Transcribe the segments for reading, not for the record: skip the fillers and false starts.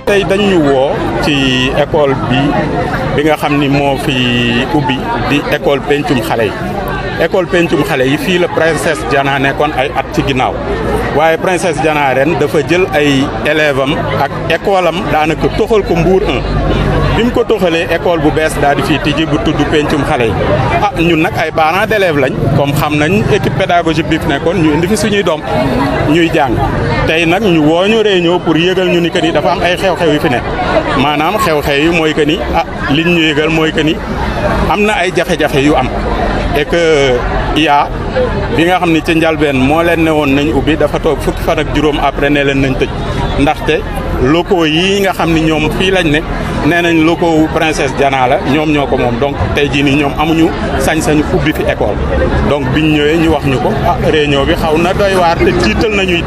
tey dañ ñu woo ci école bi nga xam ni moo fi ubbi di école pencum xale yi école pencum xale yi fii la princesse Diana nekkoon ay at ci ginnaaw waaye princesse Diana ren dafa jël ay élèves am ak école am daanaka toxal ko Mbour 1 bi mu ko toxalee école bu bees daal di fii tijji bu tudd pencum xale yi ñun nag ay parents d'élèves lañ comme xam nañ équipe pédagogique bi fi nekkoon ñu indi fi suñuy doom ñuy jàng tey nag ñu woo ñu réunion pour yëgal ñu ni que ni dafa am ay xew-xew yu fi nekk maanaam xew-xew yi mooy que ni liñ ñu yëgal mooy que ni am na ay jafe-jafe yu am et que bi nga xam ni ci njalbeen moo leen ne woon nañ ubbi dafa toog fukki fan ak juróom après ne leen nañ tëj ndaxte locaux yi nga xam ni ñoom fii lañ ne nee nañ locaux princesse Diana la ñoom ñoo ko moom donc tey jii nii ñoom amuñu sañ-sañu ubbi fi école donc biñ ñëwee ñu wax ñu ko réunion bi xaw na doy waar te tiital nañu it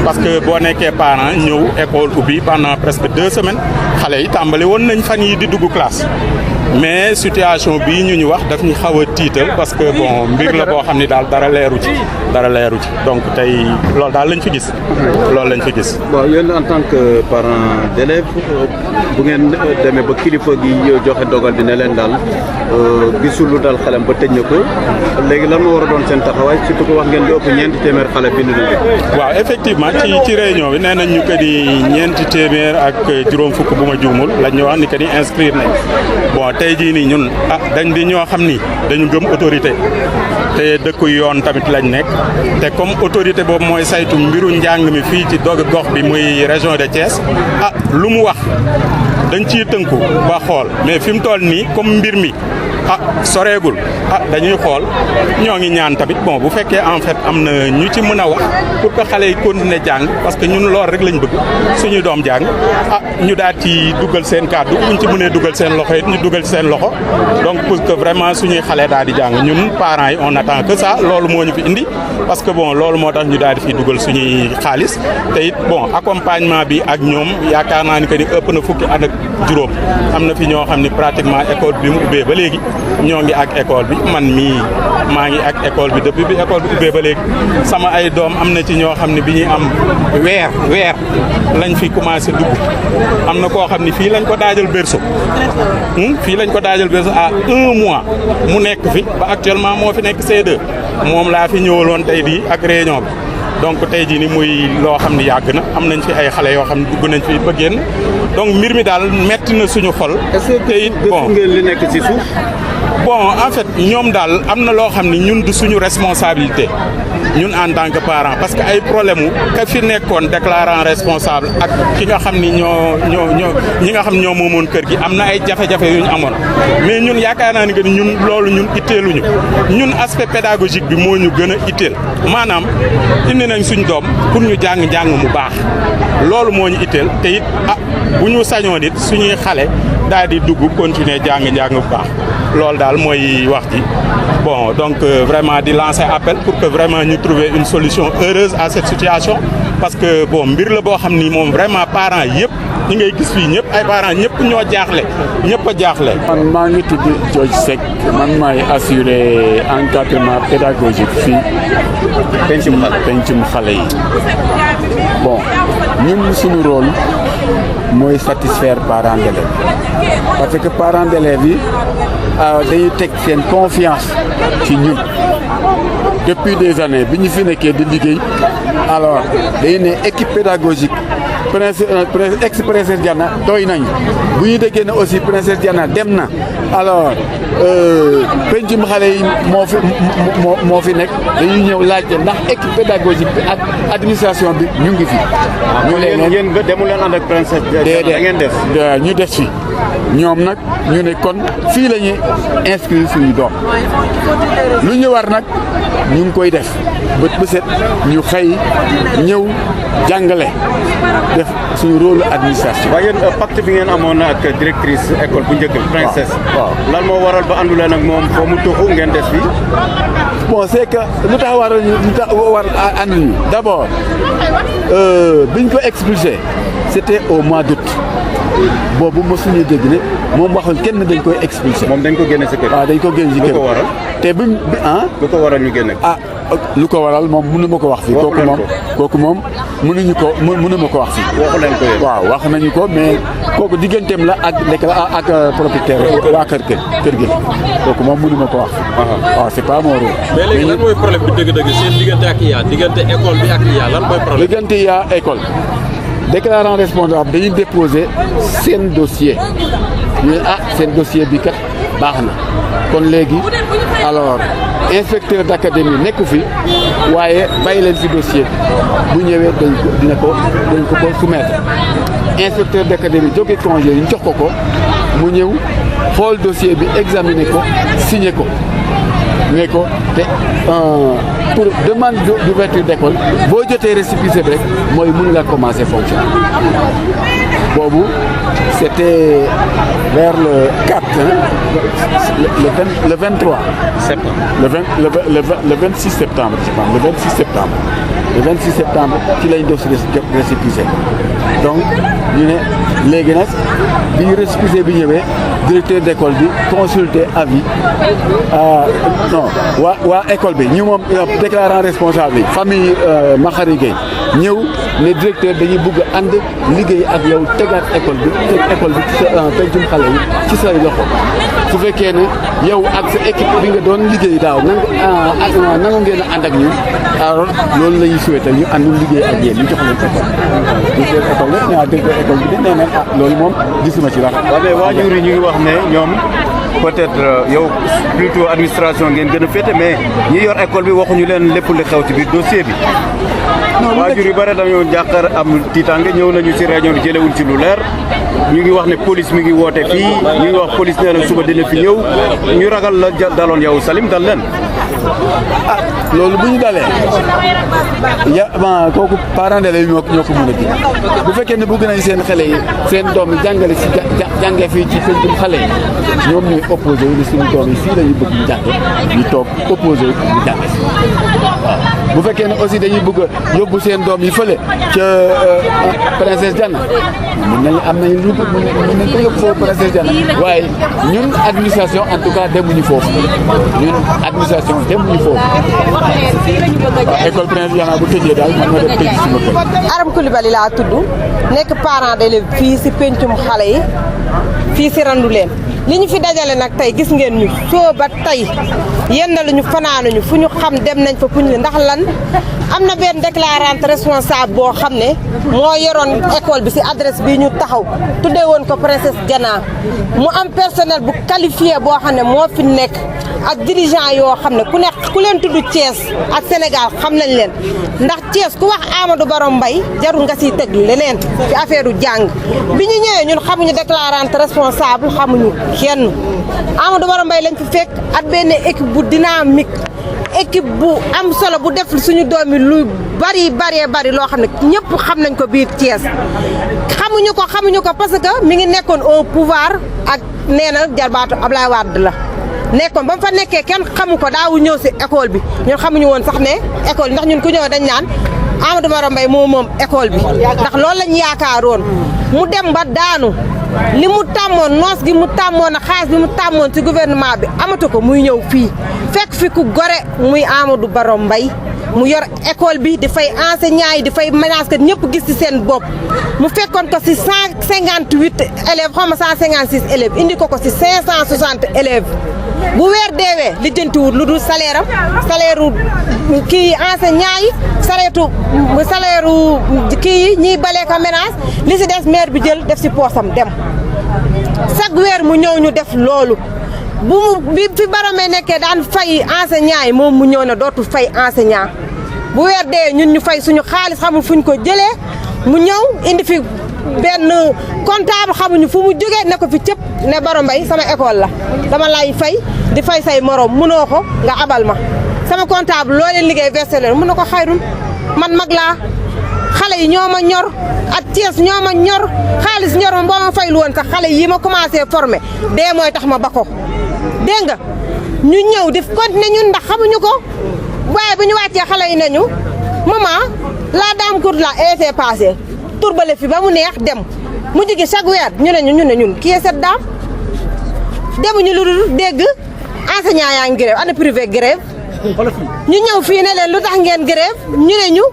parce que boo nekkee parent ñëw école ubbi pendant presque 2 semaines xale yi tàmbali woon nañ fan yi di dugg classe mais situation bii ñu wax daf ñu xaw a tiital parce que bon mbir la boo xam ni daal dara leeru ci donc tey loolu daal lañ fi gis. loolu lañ fi gis. bon yéen en tant que parent d'élève bu ngeen demee ba kilifa gi joxe dogal bi ne leen daal gisul lu dal xelam ba tëj na ko léegi lan moo war a doon seen taxawaay surtout ko wax ngeen di ëpp ñeenti téeméer xale bind nañu. waaw effectivement ci réunion bi nee nañ ñu ko di ñeenti téeméer ak juróom fukk bu ma juumul lañ ñu wax ni que ni inscrire nañ bon. tey jii nii ñun dañ di ñoo xam ni dañu gëm autorité te dëkku yoon tamit lañ nekk te comme autorité boobu mooy saytu mbiru njàng mi fii ci gox bi muy région de Thiès lu mu wax dañ ciy tënku ba xool mais fi mu toll nii comme mbir mi soreegul dañuy xool ñoo ngi ñaan tamit bon bu fekkee en fait am na ñu ci mën a wax pour que xale yi continuer jàng parce que ñun lool rek lañ bëgg suñuy doom jàng ñu daal ci dugal seen kàddu buñ ci mënee dugal seen loxo it ñu dugal ci seen loxo donc pour que vraiment suñuy xale daal di jàng ñun parents yi on attend que ça loolu moo ñu fi indi parce que bon loolu moo tax ñu daal di fi dugal suñuy xaalis te it bon accompagnement bi ak ñoom yaakaar naa ni que ni ëpp na fukki at ak juróom am na fi ñoo xam ni pratiquement école bi mu ubbee ba léegi ñoo ngi ak école bi man mii maa ngi ak école bi depuis bi école bi ubbee ba léegi sama ay doom am na ci ñoo xam ne bi ñuy am weer lañ fi commencé dugg am na koo xam ne fii lañ ko daajal berceau à 1 mois mu nekk fi ba actuellement moo fi nekk C2 moom laa fi ñëwaloon tey di ak réunion bi donc tey jii ni muy loo xam ne yàgg na am nañ fi ay xale yoo xam ne dugg nañ fi ba génn donc mbir mi daal metti na suñu xol. te it bon ngeen li nekk ci suuf. bon en fait ñoom daal am na loo xam ne ñun du suñu responsabilité ñun en tant que parent parce que ay problème ka fi nekkoon déclarant responsable ak ki nga xam ni ñi nga xam ñoo moomoon kër gi am na ay jafe-jafe yu ñu amoon mais ñun yaakaar naa ni que ñun loolu ñun itteeluñu ñun aspect pédagogique bi moo ñu gën a itteel maanaam indi nañ suñ doom pour ñu jàng mu baax loolu moo ñu itteel te it bu ñu sañoon it suñuy xale daal di dugg continuer jàng bu baax loolu daal mooy wax ji bon donc vraiment di lancer appel pour que vraiment ñu trouver une solution heureuse à cette situation parce que bon mbir la boo xam ni moom vraiment parents yëpp ñi ngay gis fii ñëpp ay parents ñëpp ñoo jaaxle ñëpp a jaaxle. man maa ngi tudd George Seck man maay assurer encadrement pédagogique fii pencum xale yi bon ñun suñu rôle mooy satisfaire parents d'élèves parce que parents d'élèves yi dañuy teg seen confiance ci ñun depuis des années bi ñu fi nekkee di liggéey alors dañu ne équipe pédagogique ex-princesse Diana doy nañ bu ñu déggee ne aussi princesse Diana dem na alors pencum xale yi moo fi nekk dañuy ñëw laajte ndax équipe pédagogique bi ak administration bi ñu ngi fi. ñu leen demu leen ànd ak princesse Diana da ngeen def. ñu des fi ñoom nag ñu ne kon fii la ñuy inscrire suñu doom lu ñu war nag ñu ngi koy def bët bu set ñu xëy ñëw jàngale def suñu rôle administration. waaye yéen pacte bi ngeen amoon ak directrice école bu njëkk princesse. waaw lan moo waral ba àndu leen ak moom foo mu tuxu ngeen des fii. bon c'est que lu tax war ànduñu d'abord biñ ko expulsé c'était au mois d'août boobu mosuñu dégg ne moom waxul kenn dañ koy expulsé. moom dañ ko génne sa kër. waaw dañ ko génne ci kër. lu ko waral. te bi lu ko waral ñu génne. lu ko waral moom mënu ma ko wax fii. kooku moom mënuñu ko mënu ma ko wax fii. waxu leen ko yéen. waaw wax nañu ko mais kooku digganteem la ak propriétaire waa kër gi kooku moom mënu ma ko wax fii. waaw c'est pas mon rôle. mais léegi lan mooy problème bi dëgg-dëgg seen diggante ak IA diggante école bi ak IA lan mooy problème. diggante IA école déclarant responsable dañuy déposer seen dossier ñu seen dossier bi kat baax na kon léegi alors inspecteur d'académie nekku fi waaye bàyyi leen fi dossier bi bu ñëwee dañ ko soumettre inspecteur d'académie jóge congé ñu jox ko mu ñëw xool dossier bi examiner ko signer ko mais ko te pour demande d'ouverture d'école boo jotee récépissé bi rek mooy mun nga commencer fonction boobu c'était vers le 4 le 23 septembre le 26 septembre je pense le 26 septembre ci lañ def récépissé donc ñu ne léegi nag bi récépissé bi ñëwee directeur d'école bi consulter avis non waa école bi ñu moom déclarant responsable bi famille Makhari Gueye ñëw ne directeur dañuy bëgg a ànd liggéey ak yow tegaat école bi ci sa pencum xale yi ci say loxo su fekkee ne yow ak sa équipe bi nga doon liggéey daaw nangu ngeen a ànd ak ñun alors loolu la ñuy souhaité ñu ànd liggéey ak yéen ñu jox leen école directeur école bi nee na loolu moom gisuma ci dara. waaw mais waajur yi ñu ngi wax ne ñoom peut-être yow plutôt administration ngeen gën a féete mais ñi yor école bi waxuñu leen lépp li xew ci biir dossier bi. waajur yu bare dañoo jàqar am tiitaange ñëw nañu ci réunion bi jëlewuñ ci lu leer ñu ngi wax ne police mi ngi woote fii ñu ngi wax police nee na suba dina fi ñëw ñu ragal la daloon yow Salim dal leen. loolu bu ñu dalee kooku parents d'élèves ñoo ko mën a ji bu fekkee ne bëgg nañ seen xale yi seen doom yi jàngale si jàngee fii ci pencum xale yi ñoom ñooy opposé wu ne suñu doom yi fii la ñu bëgg ñu jànge ñu toog opposé wu ñu jànge si waaw bu fekkee ne aussi dañuy bëgg a yóbbu seen doom yi fële ca Princesse Diana mën nañu am nañu lu mën nañ ko yóbbu foofu Princesse Diana waaye ñun administration en tout cas demuñu foofu ñun administration demuñu foofu waaw école Princesse Diana bu tëjee daal man ma def tëj suma kër. Aram Coulibaly laa tudd nekk parent d'élève fii si pencum xale yi fii si Randoulène li ñu fi dajale nag tey gis ngeen ñu soo ba tey yendaluñu fanaanuñu fu ñu xam dem nañ fa fu ñu ndax lan am na benn déclarante responsable boo xam ne moo yoroon école bi si adresse bi ñu taxaw tuddee woon ko Princesse Diana mu am personnel bu qualifié boo xam ne moo fi nekk ak dirigeant yoo xam ne ku leen tudd Thiès ak Sénégal xam nañ leen ndax Thiès ku wax Amadou Barom Mbaye jarul nga siy teg leneen ci affaire u jàng bi ñu ñëwee ñun xamuñu déclarante responsable xamuñu kenn Amadou Barom Mbaye lañ fi fekk ak benn équipe bu dynamique équipe bu am solo bu def suñu doomi lu bari loo xam ne ñëpp xam nañ ko biir Thiès xamuñu ko parce que mi ngi nekkoon au pouvoir ak nee na jarbaatu Ablaye Wade la nekkoon ba mu fa nekkee kenn xamu ko daawu ñëw si école bi ñun xamuñu woon sax ne école ndax ñun ku ñëw dañ naan Amadou Barom Mbaye moom école bi ndax loolu lañ yaakaaroon mu dem ba daanu li mu tàmmoon noos gi mu tàmmoon ak xaalis bi mu tàmmoon ci gouvernement bi amatu ko muy ñëw fii fekk fi ku gore muy Amadou Barom Mbaye mu yor école bi di fay enseignants yi di fay menace que ñëpp gis ci seen bopp mu fekkoon ko ci 158 élèves xaw ma 156 élèves indi ko ci 560 élèves bu weer deewee lijjantiwul lu dul salaire am salaire kii enseignants yi salaire kii yi ñiy balee ko menace li ci des maire bi jël def ci poosam dem chaque weer mu ñëw ñu def loolu bi fi Baromé nekkee daan fay enseignants yi moom mu ñëw ne dootul fay enseignant bu weer dee ñun ñu fay suñu xaalis xamul fuñ ko jëlee mu ñëw indi fi benn comptable xamuñu fu mu jógee ne ko fi cëpp ne Barom Mbaye sama école la dama lay fay di fay say morom mënoo ko nga abal ma sama comptable loo leen liggéey versé leen mën na ko xayrun man mag laa xale yi ñoo ma ñor ak Thiès ñoo ma ñor xaalis ñor ma boo ma faylu woon sax xale yi ma commencé formé dee mooy tax ma ba ko dégg nga ñu ñëw di continuer ñun ndax xamuñu ko waaye bu ñu wàccee xale yi nañu maman la dame courte la été passé turbale fi ba mu neex dem mujj gi chaque weer ñu ne ñun kii est cette dame demuñu lu dul dégg enseignant yaa ngi grève ana privé grève ñu ñëw fii ne leen lu tax ngeen grève ñu ne ñu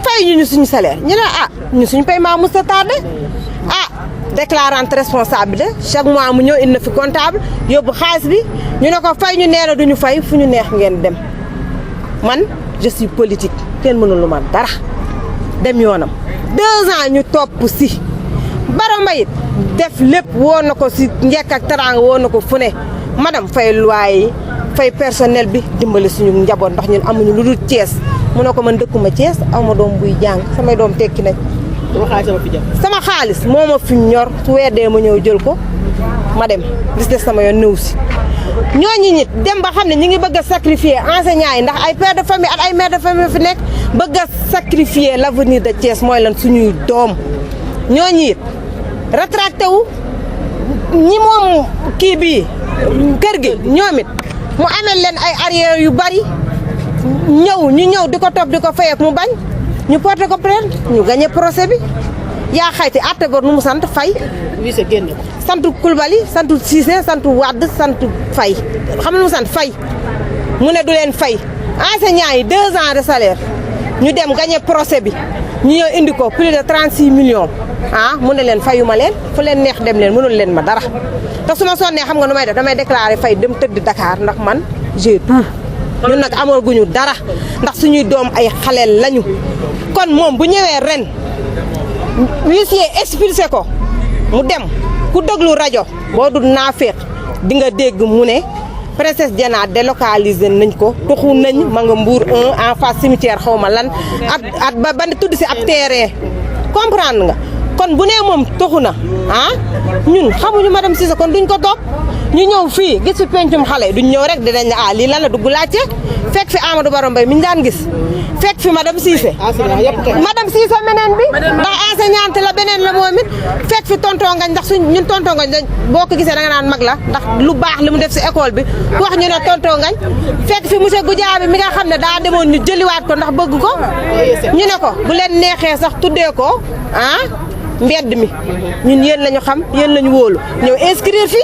fay ñu suñu salaire ñu ne ñu suñu paiement musta tardé déclarante responsable chaque mois mu ñëw indi fi comptable yóbbu xaalis bi ñu ne ko fay ñu nee na duñu fay fu ñu neex ngeen dem man je suis politique kenn mënul lu ma dara dem yoonam 2 ans ñu topp si Bara Mbaye def lépp woo na ko si njekk ak teraanga woo na ko fu ne madame fay loyer yi fay personnel bi dimbali suñu njaboot ndax ñun amuñu lu dul Thiès mu ne ko man dëkkuma Thiès aw ma doom buy jàng samay doom tekki nañ sama xaalis moo ma fi ñor su weer dee ma ñëw jël ko ma dem gis des sama yoon nëw si ñooñu nit dem ba xam ne ñi ngi bëgg a sacrifier enseignants yi ndax ay père de famille ak ay mère de famille fi nekk bëgg a sacrifier l'avenir de Thiès mooy lan suñuy doom ñooñu it retracté wu ñi moom kii bii kër gi ñoom it mu amel leen ay arrière yu bari ñu ñëw di ko topp di ko fayeek mu bañ ñu porté ko plainte ñu gagné procès bi yaa xayti atte bor nu mu sant Faye sant Coulibaly sant Cissé sant Wade sant Faye xam nga nu mu sant Faye mu ne du leen fay enseignants yi 2 ans de salaire ñu dem gagné procès bi ñu ñëw indi ko plus de 36 millions mu ne leen fayuma leen fu leen neex dem leen mënul leen ma dara te su ma sonnee xam nga nu may def damay déclaré Faye dem tëdd Dakar ndax man j'ai tout ñun nag amaguñu dara ndax suñuy doom ay xaleel lañu kon moom bu ñëwee ren huissier expulsé ko mu dem ku déglu rajo boo dul naafeeq di nga dégg mu ne Princesse Diana délocalisé nañ ko tuxu nañ ma nga Mbour 1 en face cimetière xaw ma lan at ba tudd si ab terrain comprendre nga kon bu nee moom tuxu na ñun xamuñu madame Cissé kon duñ ko topp ñu ñëw fii gis fi pencum xale duñ ñëw rek dinañ ne lii lan la dugg laajte fekk fi Amadou Bara Mbaye mi ñu daan gis fekk fi madame Cissé madame Cissé meneen bi ndax enseignante la beneen la moom it fekk fi tonton Ngagne ndax ñun tonton Ngagne boo ko gisee da nga naan mag la ndax lu baax li mu def si école bi wax ñu ne tonton Ngagne fekk fi monsieur Goudiaby mi nga xam ne daa demoon ñu jëliwaat ko ndax bëgg ko ñu ne ko bu leen neexee sax tuddee ko mbedd mi ñun yéen lañu xam yéen lañu wóolu ñëw inscrire fi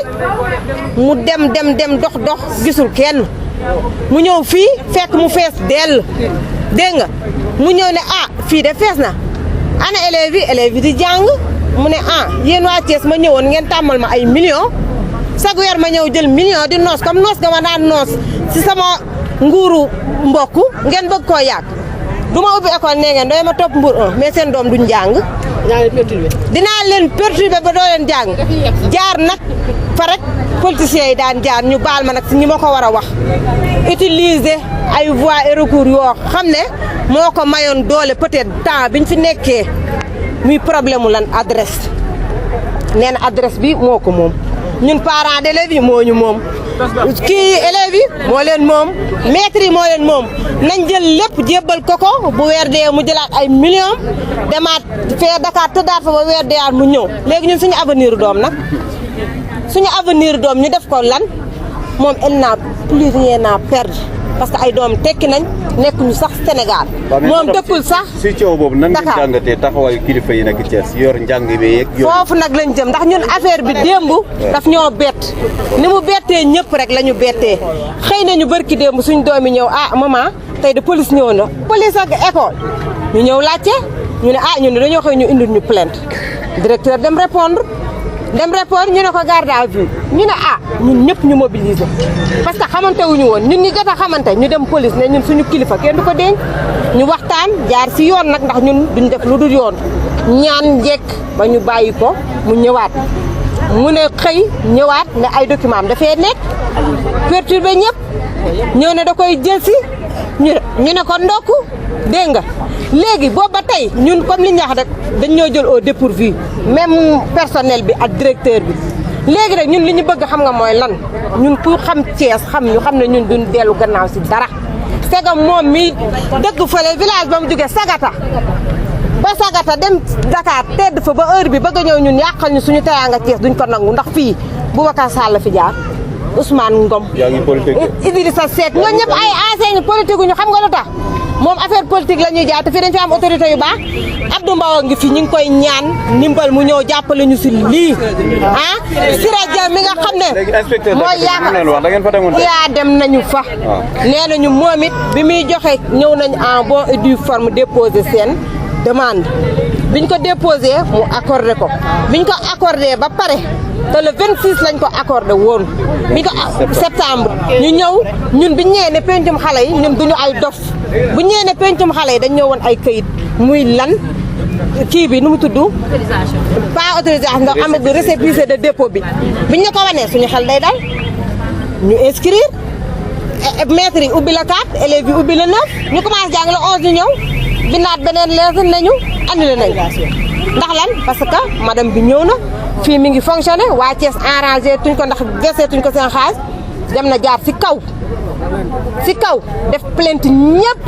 mu dem dox gisul kenn mu ñëw fii fekk mu fees dell dégg nga mu ñëw ne fii de fees na ana élèves yi di jàng mu ne yéen waa Thiès ma ñëwoon ngeen tàmmal ma ay millions chaque weer ma ñëw jël million di noos comme noos nga ma daan noos si sama nguuru mbokk ngeen bëgg koo yàgg du ma ubbi école nee ngeen doy ma topp Mbour 1 mais seen doom duñ jàng dinaa leen perturbé ba doo leen jàng jaar nag fa rek politiciens yi daan jaar ñu baal ma nag si ñi ma ko war a wax utiliser ay voies et recours yoo xam ne moo ko mayoon doole peut-être temps biñ fi nekkee muy problème mu lan adresse nee na adresse bi moo ko moom ñun parents d'élèves yi moo ñu moom kii élèves yi moo leen moom maîtres yi moo leen moom nañ jël lépp jébbal ko bu weer dee mu jëlaat ay millions demaat fee Dakar tëddaat fa ba weer deewaat mu ñëw léegi ñun suñu avenir doom nag suñu avenir doom ñu def ko lan moom elle n'a plus rien à perdre parce que ay doom tekki nañ nekkuñu sax Sénégal moom dëkkul sax si coow boobu nan ngeen jàngatee taxawaayu kilifa yi nekk Thiès yor njàng bi yeeg foofu nag lañ jëm ndax ñun affaire bi démb daf ñoo bett ni mu bettee ñëpp rek la ñu bettee xëy nañu bërki démb suñ doomi ñëw maman tey de police ñëw na police ak école ñu ñëw laajte ñu ne ñun dañoo xëy ñu indil ñu plainte directeur dem répondre ñu ne ko garde à vue ñu ne ñun ñëpp ñu mobiliser parce que xamante wuñu woon ñun ñu jot a xamante ñu dem police ne ñun suñu kilifa kenn du ko denc ñu waxtaan jaar si yoon nag ndax ñun duñ def lu dul yoon ñaan njekk ba ñu bàyyi ko mu ñëwaat mu ne xëy ñëwaat ne ay document am dafay nekk perturbé ñëpp ñëw ne da koy jël si ñu ne ko ndokku dégg nga léegi boobu ba tey ñun comme li ñu wax rek dañ ñoo jël au dépourvu même personnel bi ak directeur bi léegi rek ñun li ñu bëgg xam nga mooy lan ñun ku xam Thiès xam ne ñun duñ dellu gannaaw si dara segam moom mi dëkk fële village ba mu jógee Sagata dem Dakar tedd fa ba heure bi bëgg a ñëw ñun yàqal ñu suñu teraanga Thiès duñ ko nangu ndax fii Boubacar Sall fi jaar Ousmane Ngom Idrissa Seck ñoo ñëpp ay enseignants politique ñu xam nga lu tax moom affaire politique la ñuy jaay te fii dañ fi am autorité yu baax Abdou Mbow ngi fi ñu ngi koy ñaan ndimbal mu ñëw jàppale ñu si lii ah Siré Dia mi nga xam ne mooy yaa dem nañu fa nee nañu moom it bi muy joxe ñëw nañ en bon et due forme déposer seen demande biñ ko déposé mu accordé ko biñ ko accordé ba pare te le 26 lañ ko accordé woon biñ ko septembre ñu ñëw ñun biñ ñëwee ne pencum xale yi ñun duñu ay dof bu ñëwee ne pencum xale yi dañ ñëw woon ay këyit muy lan kii bi nu mu tudd pas autorisation ndax am na récépissé de dépôt bi biñ ñu ko wanee suñu xel day dal ñu inscrire maître yi ubbi la 4 élèves yi ubbi la 9 ñu commencé jàng la 11 ñu ñëw bindaat beneen lettre nañu annulé nañ ndax lan parce que madame bi ñëw na fii mi ngi fonctionné waa Thiès arrangé tuñ ko ndax versé tuñ ko seen xaalis dem na jaar si kaw def plainte ñëpp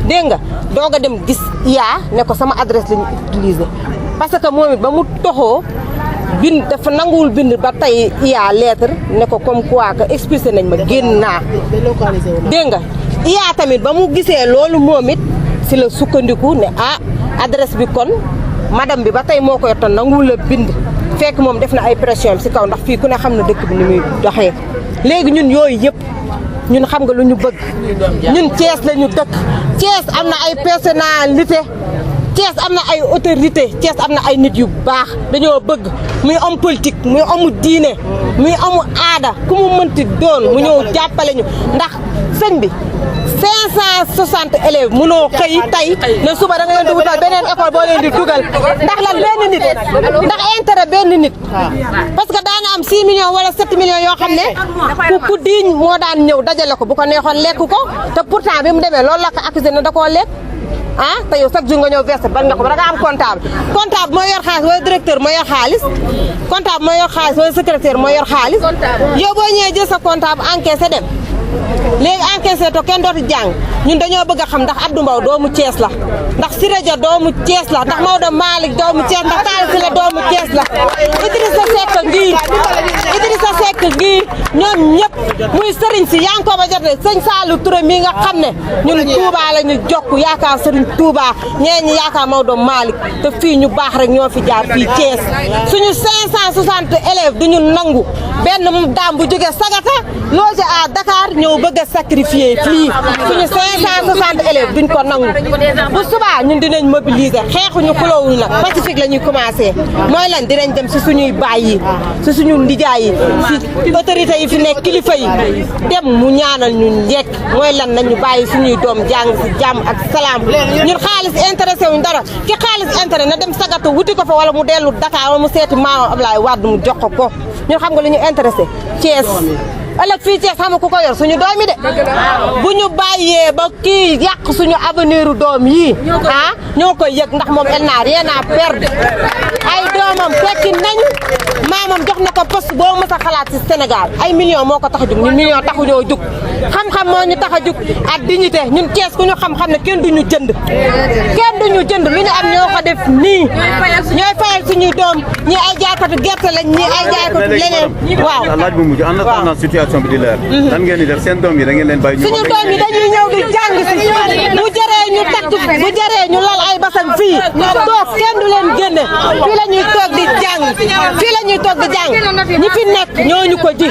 dégg nga doog a dem gis yaa ne ko sama adresse lañu utilisé parce que moom it ba mu toxoo bind dafa nanguwul bind ba tey yaa lettre ne ko comme quoi que expulsé nañ ma génn naa dégg nga yaa tamit ba mu gisee loolu moom it si la sukkandiku ne adresse bi kon madame bi ba tey moo ko yor te nanguwul a bind fekk moom def na ay pression si kaw ndax fii ku ne xam na dëkk bi ni muy doxee léegi ñun yooyu yëpp ñun xam nga lu ñu bëgg ñun Thiès la ñu dëkk Thiès am na ay personnalité Thiès am na ay autorité Thiès am na ay nit yu baax dañoo bëgg muy homme politique muy homme diine muy homme aada ku mu mënti doon mu ñëw jàppale ñu ndax sëñ bi 560 élèves mënoo xëy tey ne suba da nga leen di wutal beneen école boo leen di dugal ndax lan benn nit ndax intérêt benn nit parce que daana am 6 millions wala 7 millions yoo xam ne ku diiñ moo daan ñëw dajale ko bu ko neexoon lekk ko te pourtant bi mu demee loolu la ko accusé ne da koo lekk te yow chaque jour nga ñëw versé ban nga ko ba da nga am comptable mooy yor xaalis wala directeur mooy yor xaalis comptable mooy yor xaalis wala secrétaire mooy yor xaalis yow boo ñëwee jël sa comptable encaissé dem léegi encaissé to kenn dootu jàng ñun dañoo bëgg a xam ndax Abdou Mbow doomu Thiès la ndax Siré Dia doomu Thiès la ndax Maodo Malick doomu Thiès ndax Talla Sylla doomu Thiès la Idrissa Seck ngii ñoom ñëpp muy sëriñ si yaa ngi ko ba jotee sëñ Saliou Touré mii nga xam ne ñun Touba la ñu jokk yaakaar sëriñ Touba ñee ñi yaakaar Maodo Malick te fii ñu baax rek ñoo fi jaar fii Thiès suñu 560 élèves duñu nangu benn daam bu jógee Sagata logé à Dakar ñëw bëgg a sacrifier fii suñu 560 élèves duñ ko nangu bu subaa ñun dinañ mobiliser xeexuñu xuloowuñu nag pacifique la ñuy commencé mooy lan dinañ dem si suñuy baay yi si suñu ndijaay yi si autorité yi fi nekk kilifa yi dem mu ñaanal ñu njekk mooy lan nañu bàyyi suñuy doom jàng si jàmm ak salaam ñun xaalis intéressé wuñ dara ki xaalis intérêt na dem Sagata wuti ko fa wala mu dellu Dakar wala mu seeti maamam Ablaye Wade mu jox ko ñun xam nga lu ñu intéressé Thiès ëllëg fii Thiès xam nga ku ko yor suñu doom yi de bu ñu bàyyee ba kii yàq suñu avenir doom yi ñoo koy yëg ndax moom elle n'a rien à perdre ay doomam fekki nañu maamam jox na ko poste boo mës a xalaat si Sénégal ay millions moo ko tax a jug ñun millions taxuñoo jug xam-xam moo ñu tax a jug ak dignité ñun Thiès ku ñu xam-xam ne kenn duñu jënd lu ñu am ñoo ko def nii ñooy fayal suñuy doom ñii ay jaaykatu gerte lañ ñii ay jaaykatu leneen waaw laaj bu mujj en attendant situation bi di leer lan ngeen di def seen doom yi da ngeen leen bàyyi suñu doom yi dañuy ñëw di jàng si bu jëree ñu takk bu jëree ñu lal ay basan fii toog kenn du leen génne fii la ñuy toog di jàng ñi fi nekk ñooñu ko ji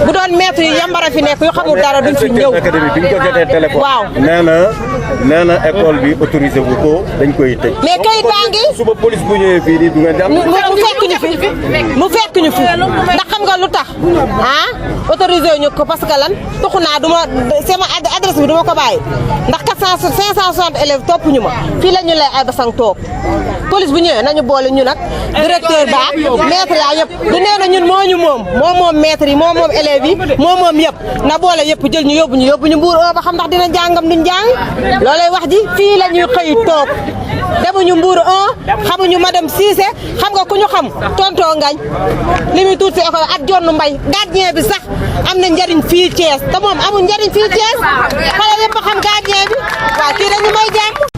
bu doon maître yi yambara fi nekk yu xamul dara duñ fi ñëw académie bi ñu ko jotee téléphone waaw nee na école bi autorisé wu ko dañ koy tëj mais kayit baa ngi suba police bu ñëwee fii nii du ngeen jàpp mu fekk ñu fi ndax xam nga lu tax autorisé ñu ko parce que lan tuxu naa duma sama adresse bi duma ko bàyyi ndax 560 élèves topp ñu ma fii la ñu lay ay basang toog police bu ñëwee nañu boole ñu nag directeur ba maître yaa yëpp du nee na ñun moo ñu moom maître yi moo moom élèves yi moo moom yëpp na boole yëpp jël ñu yóbbu ñu Mbour ba xam ndax dina jàngam duñ jàng loolay wax ji fii la ñuy xëy toog demuñu Mbour 1 xamuñu madame Cissé xam nga ku ñu xam tonton Ngañ li muy tuuti école ak jonn mbay gardien bi sax am na njariñ fii Thiès te moom amul njariñ fii Thiès xale yëpp xam gardien bi waaw kii dañu may jàng